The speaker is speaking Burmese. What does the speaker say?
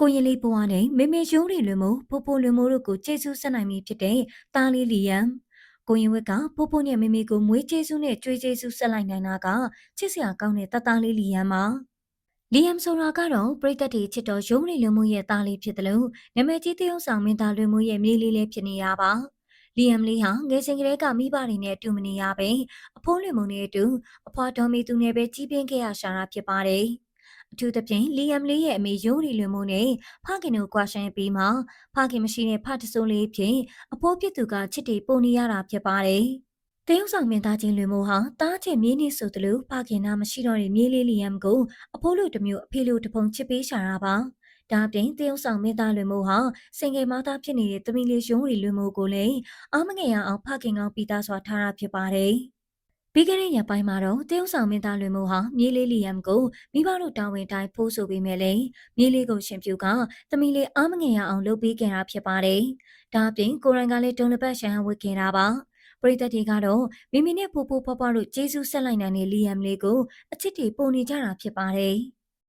ကိုရင်လေးဘွားနဲ့မေမေရုံးတွေလွင်မို့ဖိုးဖိုးလွင်မို့တို့ကိုကျေးဇူးဆက်နိုင်ပြီဖြစ်တဲ့သားလေးလီယမ်ကိုရင်ဝက်ကဖိုးဖိုးနဲ့မေမေကိုမွေးကျေးဇူးနဲ့ကြွေးကျေးဇူးဆက်လိုက်နိုင်တာကချစ်စရာကောင်းတဲ့သားလေးလီယမ်ပါလီယမ်ဆိုတာကတော့ပရိသတ်တွေချစ်တော်ရုံးတွေလွင်မို့ရဲ့သားလေးဖြစ်တယ်လို့နာမည်ကြီးသရုပ်ဆောင်မင်းသားလွင်မို့ရဲ့မြေးလေးလည်းဖြစ်နေတာပါလီယမ်လေးဟာငယ်စဉ်ကတည်းကမိဘတွေနဲ့အတူမနေရပဲအဖိုးလွင်မုံနဲ့အတူအဖွာတော်မီသူနဲ့ပဲကြီးပြင်းခဲ့ရရှာတာဖြစ်ပါတယ်အထူးသဖြင့်လီယမ်လေးရဲ့အမေယိုးရီလွင်မိုးနဲ့ဖခင်တို့ကွာရှင်ပြီးမှဖခင်မရှိတဲ့ဖတဆိုးလေးဖြင့်အဖိုးဖြစ်သူကချစ်တီပုံနေရတာဖြစ်ပါတယ်။တရုတ်ဆောင်မင်းသားချင်းလွင်မိုးဟာတားချင်မြေးနေဆိုသလိုဖခင်နာမရှိတော့တဲ့မြေးလေးလီယမ်ကိုအဖိုးလိုတစ်မျိုးအဖေလိုတစ်ပုံချစ်ပေးရှာတာပါ။ဒါအပြင်တရုတ်ဆောင်မင်းသားလွင်မိုးဟာစင်ငယ်မသားဖြစ်နေတဲ့သမီးလေးယိုးရီလွင်မိုးကိုလည်းအားမငယ်ရအောင်ဖခင်ကောင်းပြီးသားစွာထားတာဖြစ်ပါတယ်။ပြီးခဲ့တဲ့ရက်ပိုင်းမှာတော့တရုတ်ဆောင်မင်းသားလွင်မိုးဟာမြေးလေးလီယမ်ကိုမိဘတို့တာဝန်တိုင်းဖိုးဆိုပေးမယ်လေမြေးလေးကိုရှင်ပြူကသမီးလေးအားမငယ်ရအောင်လုပ်ပေးခဲ့တာဖြစ်ပါတယ်။ဒါအပြင်ကိုရိုင်းကလည်းတုံလက်ပတ်ရှန်ဝတ်ခဲ့တာပါ။ပရိသတ်တွေကတော့မိမိနဲ့ဖိုးဖိုးဖွားဖွားတို့ကျေးဇူးဆက်လိုက်နိုင်တဲ့လီယမ်လေးကိုအချစ်တွေပုံနေကြတာဖြစ်ပါတယ်။